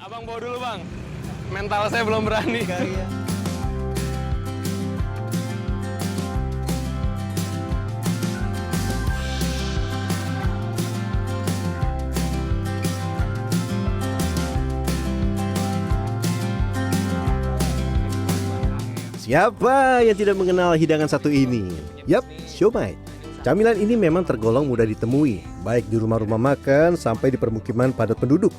Abang bawa dulu bang. Mental saya belum berani. Siapa yang tidak mengenal hidangan satu ini? Yap, siomay. Camilan ini memang tergolong mudah ditemui, baik di rumah-rumah makan sampai di permukiman padat penduduk.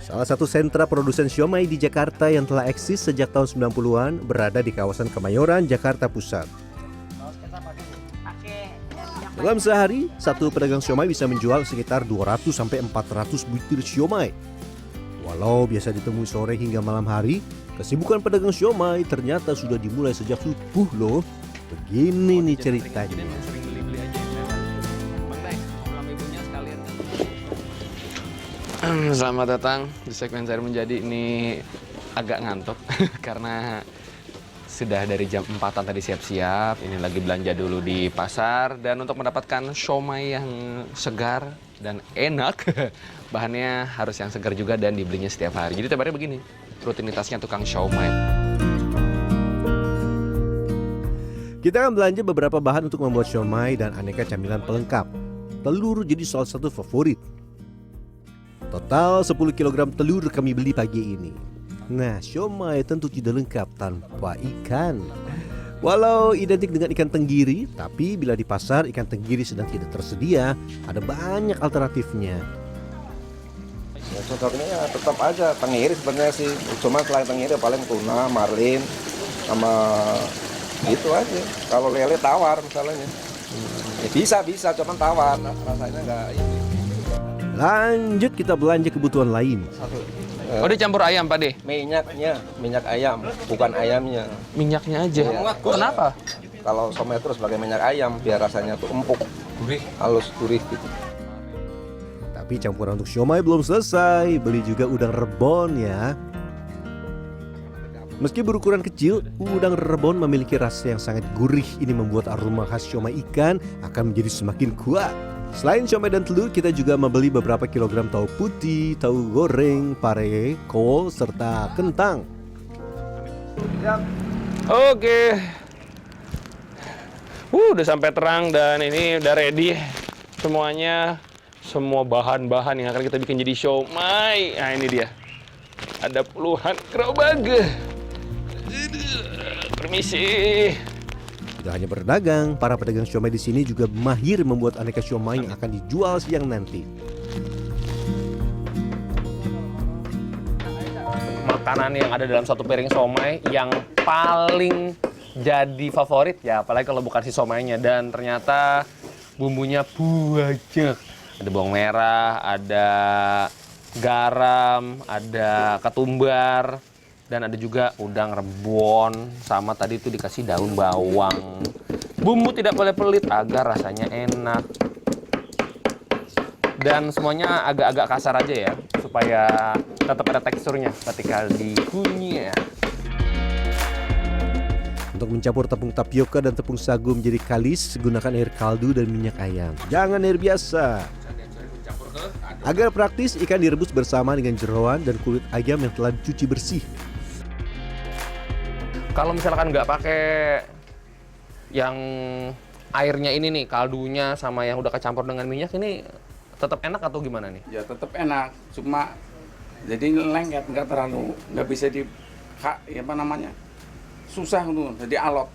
Salah satu sentra produsen siomay di Jakarta yang telah eksis sejak tahun 90-an berada di kawasan Kemayoran, Jakarta Pusat. Dalam sehari, satu pedagang siomay bisa menjual sekitar 200 sampai 400 butir siomay. Walau biasa ditemui sore hingga malam hari, kesibukan pedagang siomay ternyata sudah dimulai sejak subuh loh. Begini nih ceritanya. Selamat datang di segmen Saya Menjadi. Ini agak ngantuk karena sudah dari jam 4-an tadi siap-siap. Ini lagi belanja dulu di pasar. Dan untuk mendapatkan siomay yang segar dan enak, bahannya harus yang segar juga dan dibelinya setiap hari. Jadi tiap hari begini rutinitasnya tukang siomay. Kita akan belanja beberapa bahan untuk membuat siomay dan aneka camilan pelengkap. Telur jadi salah satu favorit. Total 10 kg telur kami beli pagi ini. Nah, siomay tentu tidak lengkap tanpa ikan. Walau identik dengan ikan tenggiri, tapi bila di pasar ikan tenggiri sedang tidak tersedia, ada banyak alternatifnya. Ya, cocoknya ya tetap aja tenggiri sebenarnya sih. Cuma selain tenggiri paling tuna, marlin, sama gitu aja. Kalau lele tawar misalnya. Ya, bisa, cuman tawar. Rasanya nggak ini. Lanjut kita belanja kebutuhan lain. Oh, dicampur ayam Pak De? Minyaknya, minyak ayam, bukan ayamnya. Minyaknya aja. Kenapa? Kalau siomay terus pakai minyak ayam biar rasanya tuh empuk, gurih, halus, gurih gitu. Tapi campuran untuk siomay belum selesai, beli juga udang rebon ya. Meski berukuran kecil, udang rebon memiliki rasa yang sangat gurih. Ini membuat aroma khas siomay ikan akan menjadi semakin kuat. Selain siomay dan telur, kita juga membeli beberapa kilogram tahu putih, tahu goreng, pare, kol, serta kentang. Oke. Udah sampai terang dan ini udah ready semuanya. Semua bahan-bahan yang akan kita bikin jadi siomay. Nah, ini dia. Ada puluhan gerobak. Permisi. Tidak hanya berdagang, para pedagang siomay di sini juga mahir membuat aneka siomay yang akan dijual siang nanti. Makanan yang ada dalam satu piring siomay yang paling jadi favorit ya, apalagi kalau bukan si siomaynya. Dan ternyata bumbunya banyak. Ada bawang merah, ada garam, ada ketumbar, dan ada juga udang rebon, sama tadi itu dikasih daun bawang. Bumbu tidak boleh pelit agar rasanya enak. Dan semuanya agak-agak kasar aja ya, supaya tetap ada teksturnya ketika dikunyah. Untuk mencampur tepung tapioka dan tepung sagu menjadi kalis, gunakan air kaldu dan minyak ayam. Jangan air biasa. Agar praktis, ikan direbus bersama dengan jeroan dan kulit ayam yang telah dicuci bersih. Kalau misalkan nggak pakai yang airnya ini nih, kaldunya sama yang udah kecampur dengan minyak, ini tetap enak atau gimana nih? Ya tetap enak, cuma jadi lengket, nggak terlalu, nggak bisa apa namanya, susah tuh, jadi alot.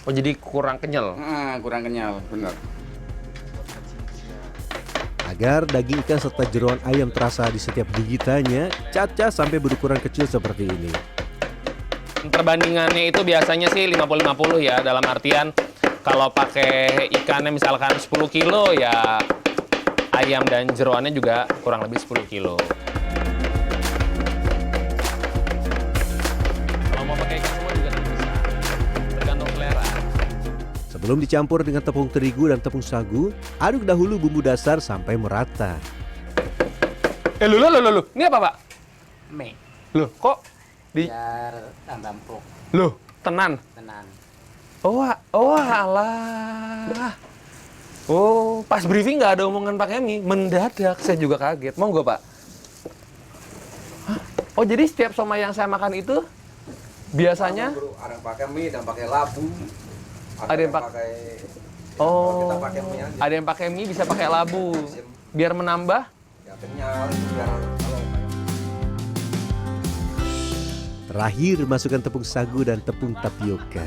Oh, jadi kurang kenyal? Kurang kenyal, bener. Agar daging ikan serta jeroan ayam terasa di setiap gigitannya, cacah sampai berukuran kecil seperti ini. Perbandingannya itu biasanya sih 50-50 ya, dalam artian kalau pakai ikannya misalkan 10 kilo ya ayam dan jeroannya juga kurang lebih 10 kilo. Kalau mau pakai ikan semua juga bisa, tergantung selera. Sebelum dicampur dengan tepung terigu dan tepung sagu, aduk dahulu bumbu dasar sampai merata. Loh, ini apa Pak? Mie Loh, kok biar tambah empuk. Loh, tenan? Tenan. Oh alah. Oh, pas briefing nggak ada omongan pakai mie. Mendadak, saya juga kaget. Monggo, Pak. Hah? Oh, jadi setiap somai yang saya makan itu biasanya Ada yang pakai mie dan pakai labu. Ada yang pakai Kita pakai mie aja. ada yang pakai mie, bisa pakai labu. Biar menambah. Ya kenyal, biar kalau Terakhir, masukkan tepung sagu dan tepung tapioka.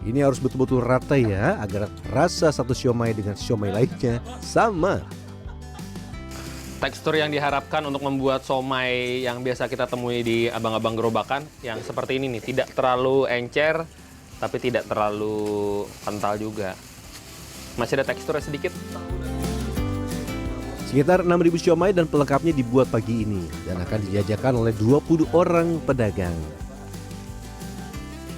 Ini harus betul-betul rata ya, agar rasa satu siomay dengan siomay lainnya sama. Tekstur yang diharapkan untuk membuat somai yang biasa kita temui di abang-abang gerobakan yang seperti ini nih, tidak terlalu encer tapi tidak terlalu kental juga. Masih ada teksturnya sedikit. Sekitar 6.000 siomay dan pelengkapnya dibuat pagi ini dan akan dijajakan oleh 20 orang pedagang.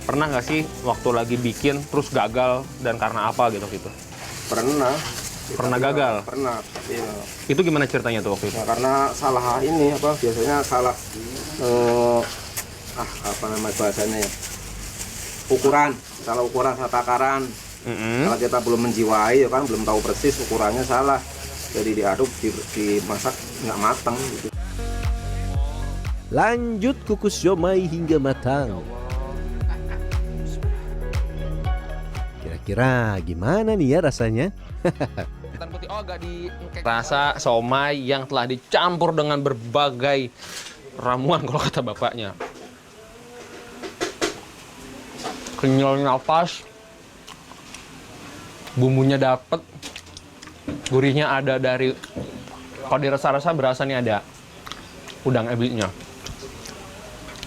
Pernah nggak sih waktu lagi bikin terus gagal dan karena apa gitu? pernah. Pernah gagal? Pernah. Iya. Itu gimana ceritanya tuh waktu itu? Ya, karena salah ini apa biasanya salah apa namanya bahasanya ya, salah ukuran, salah takaran. Kalau kita belum menjiwai ya kan, belum tahu persis ukurannya salah, jadi diaduk dimasak nggak matang gitu. Lanjut kukus siomay hingga matang. Kira-kira gimana nih ya rasanya? Rasa somai yang telah dicampur dengan berbagai ramuan kalau kata bapaknya. Kenyalnya pas, bumbunya dapet, gurihnya ada dari, kalau dirasa-rasa berasa nih ada udang ebinya.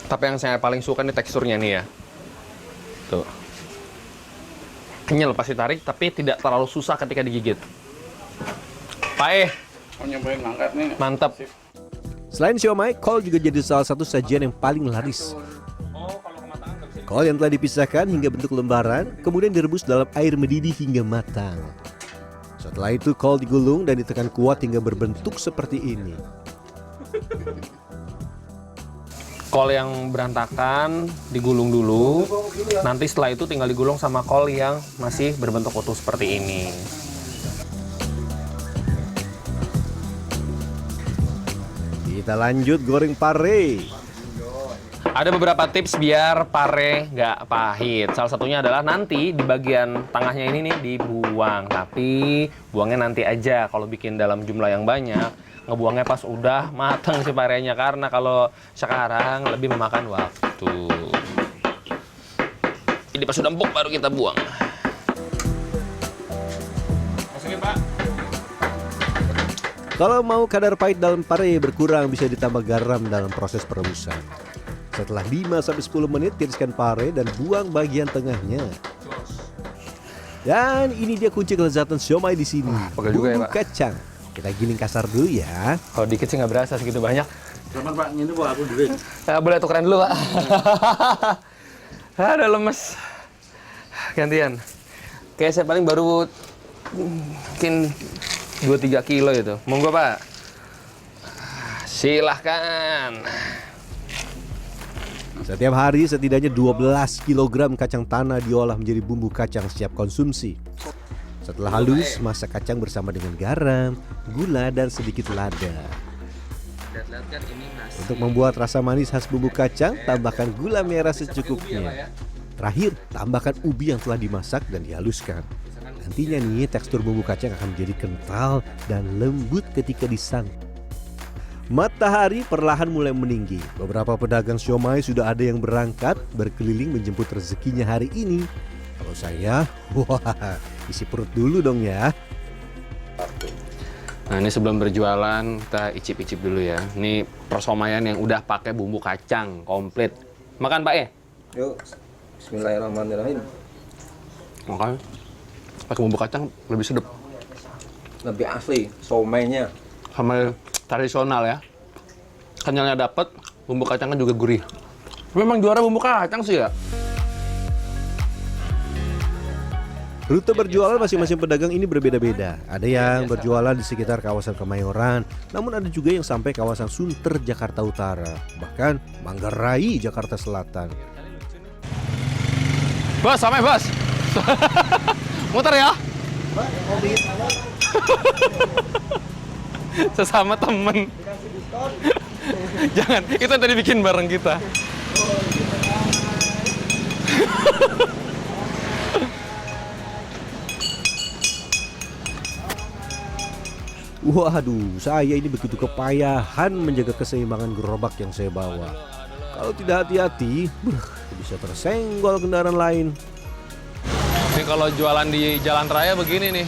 Tapi yang saya paling suka nih teksturnya nih ya. Tuh. Kenyal pas ditarik, tapi tidak terlalu susah ketika digigit. Pak Mau nyobain ngangkat nih. mantap. Selain siomay, kol juga jadi salah satu sajian yang paling laris. Kol yang telah dipisahkan hingga bentuk lembaran, kemudian direbus dalam air mendidih hingga matang. Setelah itu kol digulung dan ditekan kuat hingga berbentuk seperti ini. Kol yang berantakan digulung dulu. Nanti setelah itu tinggal digulung sama kol yang masih berbentuk utuh seperti ini. Kita lanjut goreng pare. Ada beberapa tips biar pare nggak pahit. Salah satunya adalah nanti di bagian tengahnya ini nih dibuang. Tapi buangnya nanti aja. Kalau bikin dalam jumlah yang banyak, ngebuangnya pas udah matang si parenya. Karena kalau sekarang lebih memakan waktu. Jadi pas udah empuk baru kita buang. Masukin, Pak. Kalau mau kadar pahit dalam pare berkurang, bisa ditambah garam dalam proses perebusan. Setelah 5-10 menit, tiriskan pare dan buang bagian tengahnya. Dan ini dia kunci kelezatan siomay di sini. pegel juga ya, Bumbu Pak. kacang. Kita giling kasar dulu ya. Kalau dikit sih nggak berasa segitu banyak. Selamat Pak, ini buat aku dulu. Boleh tukeran dulu, Pak. Ada lemes. Gantian. Kayak saya paling baru mungkin 2-3 kilo itu. Monggo, Pak. Silahkan. Setiap hari setidaknya 12 kg kacang tanah diolah menjadi bumbu kacang siap konsumsi. Setelah halus, masak kacang bersama dengan garam, gula, dan sedikit lada. Untuk membuat rasa manis khas bumbu kacang, tambahkan gula merah secukupnya. Terakhir, tambahkan ubi yang telah dimasak dan dihaluskan. Nantinya nih, tekstur bumbu kacang akan menjadi kental dan lembut ketika disantap. Matahari perlahan mulai meninggi. Beberapa pedagang siomay sudah ada yang berangkat berkeliling menjemput rezekinya hari ini. Kalau saya, wah, isi perut dulu dong ya. Nah, ini sebelum berjualan kita icip-icip dulu ya. Ini persomayan yang udah pakai bumbu kacang komplit. Makan, Pak ya? Yuk, bismillahirrahmanirrahim. Makan. Pakai bumbu kacang lebih sedap. Lebih asli, somaynya. Sama tradisional ya. Kenyalnya dapet, bumbu kacangnya juga gurih. Memang juara bumbu kacang sih ya. Rute berjualan masing-masing pedagang ini berbeda-beda. Ada yang berjualan di sekitar kawasan Kemayoran, namun ada juga yang sampai kawasan Sunter, Jakarta Utara, bahkan Manggarai, Jakarta Selatan. Bos, sampai bos. Muter ya. Sesama temen. Jangan, itu yang tadi bikin bareng kita. Waduh, saya ini begitu kepayahan menjaga keseimbangan gerobak yang saya bawa. Kalau tidak hati-hati, bisa tersenggol kendaraan lain. Ini kalau jualan di jalan raya begini nih.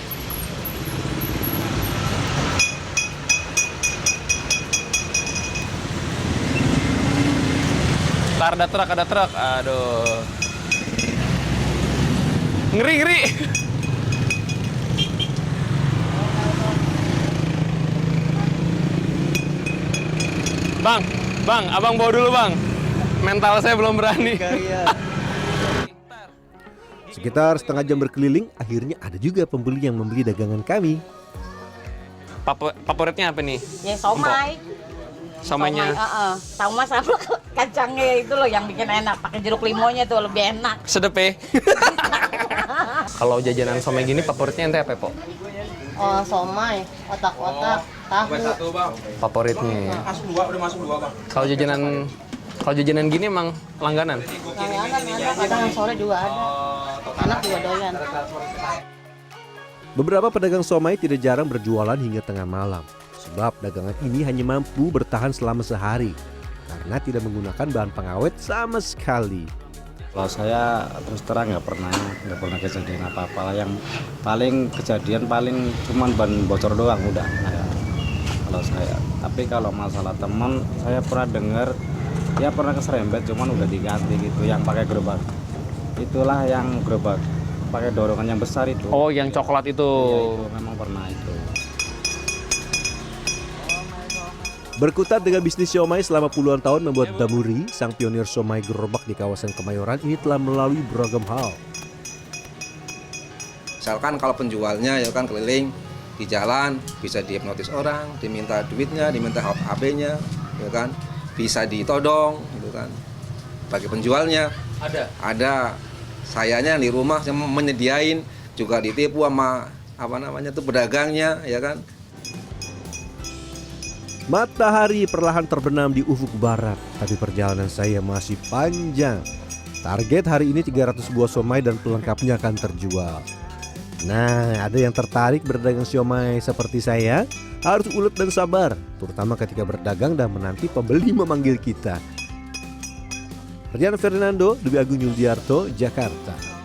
Ntar ada truk. Aduh. Ngeri. Bang, abang bawa dulu bang. Mental saya belum berani. Sekitar setengah jam berkeliling, akhirnya ada juga pembeli yang membeli dagangan kami. Favoritnya apa nih? Ya somai. Somainya. Sama sama kacangnya itu loh yang bikin enak. Pakai jeruk limonya tuh lebih enak. Sedep ya. Kalau jajanan somai gini favoritnya ente apa, Po? Oh, somai, otak-otak, tahu. Favoritnya ya. Masuk dua, Bang. Kalau jajanan gini emang langganan. Langganan ada, kadang sore juga ada. Anak juga doyan. Beberapa pedagang somai tidak jarang berjualan hingga tengah malam. Sebab dagangan ini hanya mampu bertahan selama sehari. Karena tidak menggunakan bahan pengawet sama sekali. Kalau saya terus terang nggak pernah kejadian apa-apa. Yang paling kejadian cuman ban bocor doang udah. Kalau saya, tapi kalau masalah teman, saya pernah dengar ya pernah keserempet, cuman udah diganti gitu. Yang pakai gerobak, itulah yang gerobak pakai dorongan yang besar itu. Oh, yang coklat itu. Iya, itu memang pernah itu. Berkutat dengan bisnis siomay selama puluhan tahun membuat Damuri, sang pionir siomay gerobak di kawasan Kemayoran ini telah melalui beragam hal. Misalkan kalau penjualnya ya kan keliling di jalan, bisa dihipnotis orang, diminta duitnya, diminta HP-nya, ya kan, bisa ditodong, gitu kan. Bagi penjualnya ada sayanya di rumah yang menyediain, juga ditipu sama pedagangnya, ya kan. Matahari perlahan terbenam di ufuk barat, tapi perjalanan saya masih panjang. Target hari ini 300 buah siomay dan pelengkapnya akan terjual. Nah, ada yang tertarik berdagang siomay seperti saya? Harus ulet dan sabar, terutama ketika berdagang dan menanti pembeli memanggil kita. Rian Fernando, Dwi Agung Yuldiarto, Jakarta.